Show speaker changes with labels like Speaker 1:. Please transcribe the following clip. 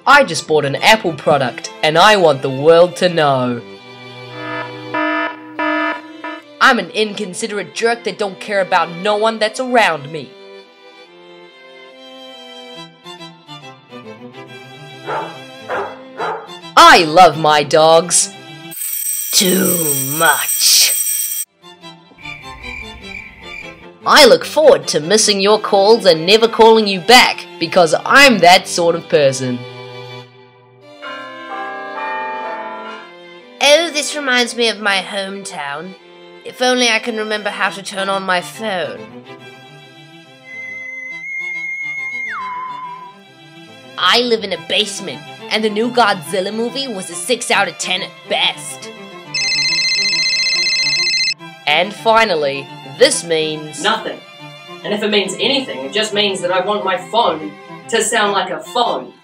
Speaker 1: I just bought an Apple product, and I want the world to know. I'm an inconsiderate jerk that don't care about no one that's around me. I love my dogs. Too much. I look forward to missing your calls and never calling you back, because I'm that sort of person.
Speaker 2: Oh, this reminds me of my hometown. If only I can remember how to turn on my phone. I live in a basement, and the new Godzilla movie was a 6 out of 10 at best.
Speaker 1: And finally, this means
Speaker 3: nothing. And if it means anything, it just means that I want my phone to sound like a phone.